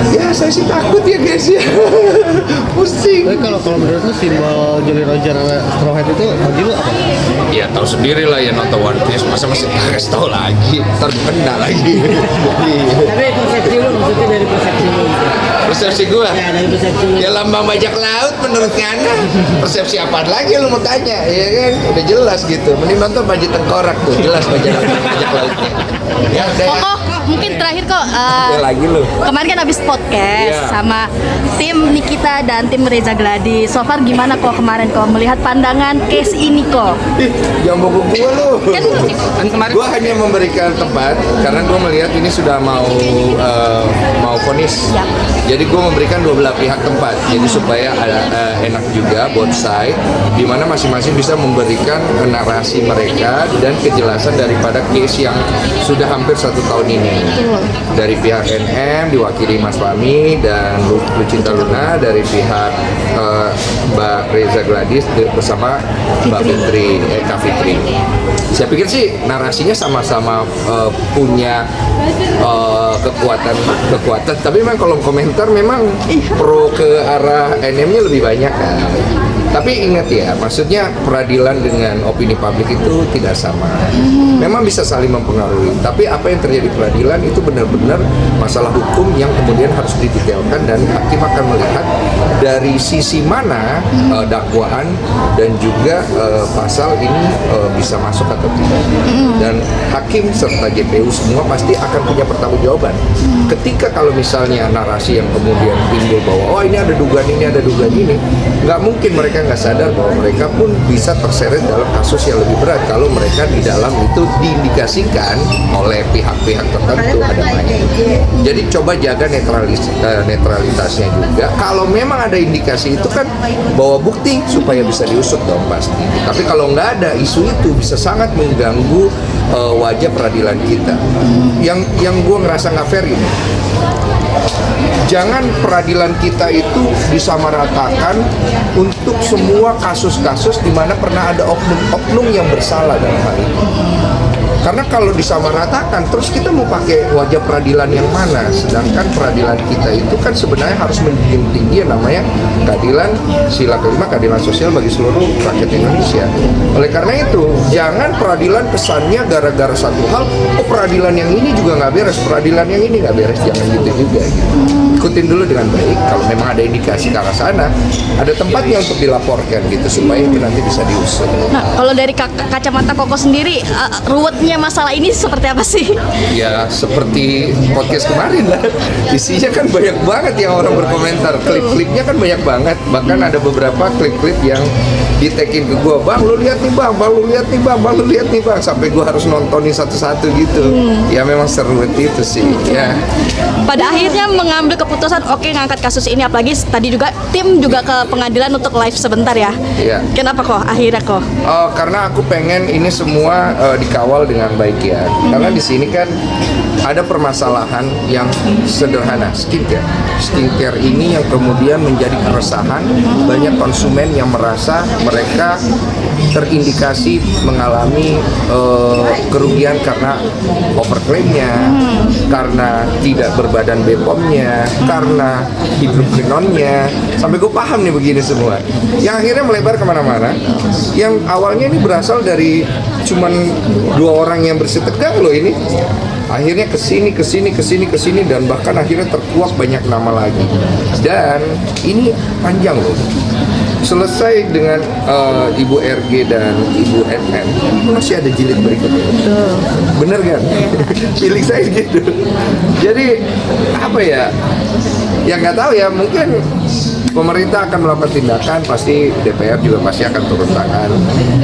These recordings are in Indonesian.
Ya saya sih takut ya guys ya. Pusing. Tapi kalau menurut lu simbol Jolly Roger Straw Hat itu bagi lu apa? Ya tahu sendiri lah ya, nonton One Piece masa masih kasih tahu lagi, ntar kena lagi. Tapi persepsi lu, maksudnya dari persepsi lu. Persepsi gua? Ya, dari persepsi lu. Ya lambang bajak laut menurut Ngana. Persepsi apa lagi lu mau tanya? Ya kan udah jelas gitu. Mending nonton Baju Tengkorak tuh, jelas bajak lautnya. Ya udah. Oh, mungkin terakhir kok. Ya lagi lu. Kemarin kan habis podcast Iya. sama tim Nikita dan tim Reza Gladi. So far gimana kok kemarin kok melihat pandangan case ini kok? Ih, jangan bohong gua lu. Kan kemarin Gua hanya memberikan tempat karena gua melihat ini sudah mau vonis. Ya. Jadi gua memberikan dua belah pihak tempat. Jadi supaya enak juga both side, di mana masing-masing bisa memberikan narasi mereka dan kejelasan daripada case yang sudah hampir 1 tahun ini. Dari pihak NM diwakili Mas Fahmi dan Lucinta Luna, dari pihak Mbak Reza Gladys bersama Mbak Fitri, Kak Fitri. Saya pikir sih narasinya sama-sama punya kekuatan, tapi memang kalau komentar memang pro ke arah NM-nya lebih banyak kan. Tapi ingat ya, maksudnya peradilan dengan opini publik itu tidak sama. Memang bisa saling mempengaruhi, tapi apa yang terjadi di peradilan itu benar-benar masalah hukum yang kemudian harus didetailkan dan hakim akan melihat dari sisi mana dakwaan dan juga pasal ini bisa masuk atau tidak. Dan hakim serta JPU semua pasti akan punya pertanggungjawaban. Ketika kalau misalnya narasi yang kemudian timbul bahwa oh ini ada dugaan ini, nggak mungkin mereka nggak sadar bahwa mereka pun bisa terseret dalam kasus yang lebih berat kalau mereka di dalam itu diindikasikan oleh pihak-pihak tertentu ada main. Jadi coba jaga netralitasnya juga. Kalau memang ada indikasi itu kan bawa bukti supaya bisa diusut dong pasti. Tapi kalau nggak ada isu itu bisa sangat mengganggu wajah peradilan kita. Yang gue ngerasa nggak fair ini. Jangan peradilan kita itu disamaratakan untuk semua kasus-kasus di mana pernah ada oknum-oknum yang bersalah dalam hal ini. Karena kalau disamaratakan, terus kita mau pakai wajah peradilan yang mana? Sedangkan peradilan kita itu kan sebenarnya harus menjunjung tinggi yang namanya keadilan, sila kelima, keadilan sosial bagi seluruh rakyat Indonesia. Oleh karena itu, jangan peradilan kesannya gara-gara satu hal, oh peradilan yang ini juga nggak beres, peradilan yang ini nggak beres, jangan gitu juga gitu. Ikutin dulu dengan baik, kalau memang ada indikasi ke arah sana, ada tempatnya untuk dilaporkan gitu, supaya itu nanti bisa diusut. Nah, kalau dari kacamata Koko sendiri, ruwetnya masalah ini seperti apa sih? Ya seperti podcast kemarin lah, isinya kan banyak banget yang orang berkomentar, klip-klipnya kan banyak banget, bahkan ada beberapa klip-klip yang ditekin ke gua, bang lu lihat nih bang, bang lu lihat nih bang, bang lu lihat nih bang, sampai gua harus nontonin satu-satu gitu. Ya memang seru itu sih ya. Pada akhirnya mengambil keputusan oke ngangkat kasus ini, apalagi tadi juga tim juga ke pengadilan untuk live sebentar ya. Iya. Kenapa kok akhirnya kok? Karena aku pengen ini semua dikawal dengan baik ya. Karena di sini kan ada permasalahan yang sederhana, skincare. Skincare ini yang kemudian menjadi keresahan banyak konsumen yang merasa mereka terindikasi mengalami kerugian karena overclaimnya, karena tidak berbadan BPOM-nya, karena hidroquinonnya. Sampai gue paham nih begini semua. Yang akhirnya melebar kemana-mana. Yang awalnya ini berasal dari cuman 2 orang yang bersih tegang loh ini. Akhirnya kesini dan bahkan akhirnya terkuak banyak nama lagi. Dan ini panjang loh. Selesai dengan Ibu RG dan Ibu NN, masih ada jilid berikutnya. Bener kan? Feeling saya gitu. Jadi apa ya? Ya nggak tahu ya, mungkin pemerintah akan melakukan tindakan, pasti DPR juga pasti akan turun tangan.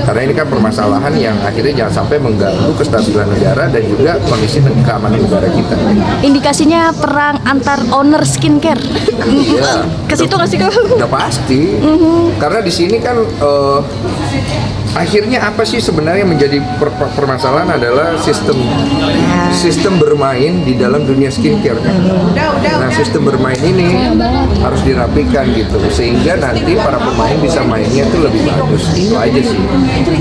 Karena ini kan permasalahan yang akhirnya jangan sampai mengganggu kestabilan negara dan juga kondisi keamanan negara kita. Indikasinya perang antar owner skincare. Iya. Ke situ nggak sih kok? Udah pasti. Karena di sini kan akhirnya apa sih sebenarnya menjadi permasalahan adalah sistem bermain di dalam dunia skincare kan. Nah sistem bermain ini harus dirapikan gitu, sehingga nanti para pemain bisa mainnya itu lebih bagus. Itu aja sih.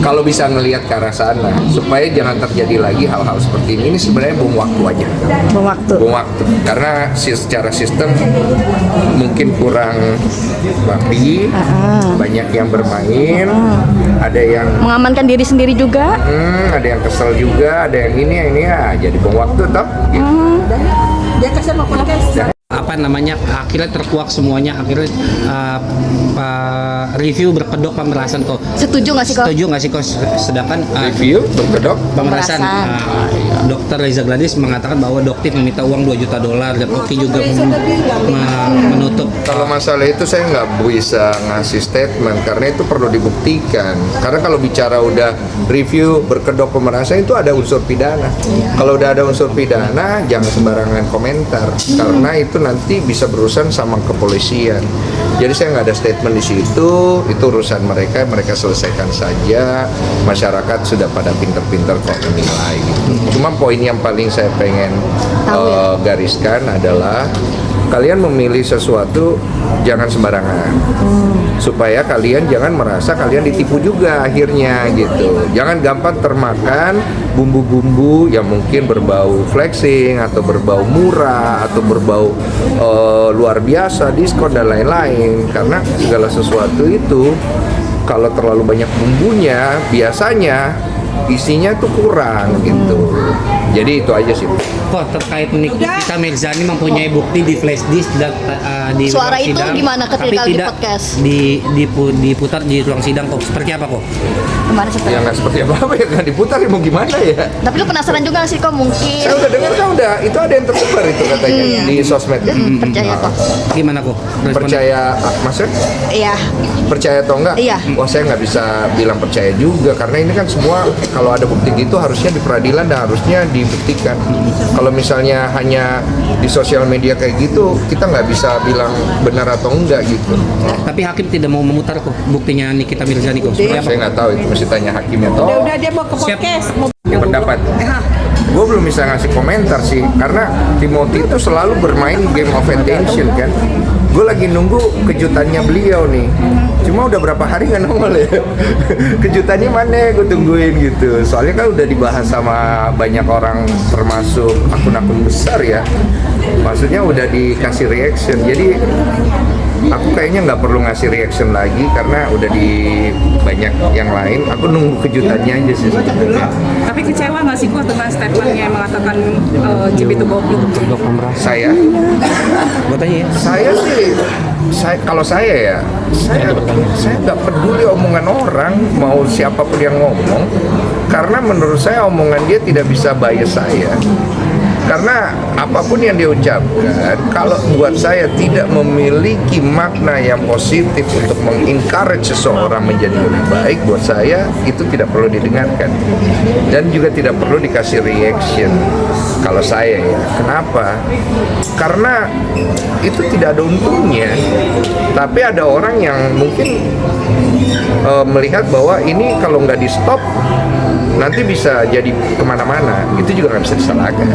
Kalau bisa ngelihat ke arah sana, supaya jangan terjadi lagi hal-hal seperti ini. Ini sebenarnya buang waktu aja. Buang waktu. Buang waktu. Karena secara sistem mungkin kurang rapi, banyak yang bermain, ada yang Mengamankan diri sendiri juga. ada yang kesel juga, ada yang ini ya, jadi buang waktu tetap. Gitu. Apa namanya, akhirnya terkuak semuanya, akhirnya review berkedok pemerasan kok. Setuju nggak sih kok? Setuju nggak sih kok? Sedangkan Review berkedok. pemerasan Dr. Reza Gladys mengatakan bahwa Doktif meminta uang $2 juta dan Oki juga menutup. Kalau masalah itu saya nggak bisa ngasih statement karena itu perlu dibuktikan. Karena kalau bicara udah review berkedok pemerasan itu ada unsur pidana. Kalau udah ada unsur pidana jangan sembarangan komentar karena itu nanti bisa berurusan sama kepolisian. Jadi saya nggak ada statement di situ. Itu urusan mereka selesaikan saja. Masyarakat sudah pada pinter-pinter kok menilai. Gitu. Cuma poin yang paling saya pengen gariskan adalah kalian memilih sesuatu jangan sembarangan, supaya kalian jangan merasa kalian ditipu juga akhirnya gitu. Jangan gampang termakan bumbu-bumbu yang mungkin berbau flexing atau berbau murah atau berbau luar biasa, diskon dan lain-lain. Karena segala sesuatu itu kalau terlalu banyak bumbunya biasanya isinya tuh kurang gitu. Jadi itu aja sih. Kok terkait Nikita Mirzani mempunyai bukti di flash disk dan di Suara ruang itu sidang, gimana tapi ketika di tidak podcast? diputar di ruang sidang kok. Seperti apa kok? Kemarin seperti. Ya nggak seperti apa ya, nggak diputar ya mau gimana ya. Tapi lu penasaran juga nggak sih kok mungkin? Saya udah dengar kan udah, itu ada yang tersebar itu katanya di sosmed. Percaya kok. Gimana kok? Responnya? Percaya, maksudnya Iya. percaya atau enggak? Iya. Wah saya nggak bisa bilang percaya juga karena ini kan semua kalau ada bukti gitu harusnya di peradilan dan harusnya dibuktikan. Kalau misalnya hanya di sosial media kayak gitu, kita nggak bisa bilang benar atau enggak gitu. Tapi hakim tidak mau memutar kok buktinya Nikita Mirzani kok. Seperti apa? Saya nggak tahu itu mesti tanya hakimnya. Udah dia mau ke podcast. Yang pendapat. Gue belum bisa ngasih komentar sih, karena Timothy itu selalu bermain game of attention kan. Gue lagi nunggu kejutannya beliau nih. Cuma udah berapa hari nggak nongol ya. Kejutannya mana gue tungguin gitu. Soalnya kan udah dibahas sama banyak orang termasuk akun-akun besar ya. Maksudnya udah dikasih reaction. Jadi aku kayaknya nggak perlu ngasih reaction lagi karena udah di banyak yang lain. Aku nunggu kejutannya aja sih sebetulnya. Tapi kecewa nggak sih kok dengan statementnya yang mengatakan Jib itu goblok? Saya Gue tanya ya. Kalau saya ya, saya nggak peduli omongan orang, mau siapapun yang ngomong, karena menurut saya omongan dia tidak bisa bias saya. Karena apapun yang dia ucapkan, kalau buat saya tidak memiliki makna yang positif untuk mengencourage seseorang menjadi lebih baik, buat saya itu tidak perlu didengarkan dan juga tidak perlu dikasih reaction. Kalau saya ya, kenapa? Karena itu tidak ada untungnya. Tapi ada orang yang mungkin melihat bahwa ini kalau nggak di stop nanti bisa jadi kemana-mana, itu juga nggak bisa disalahkan.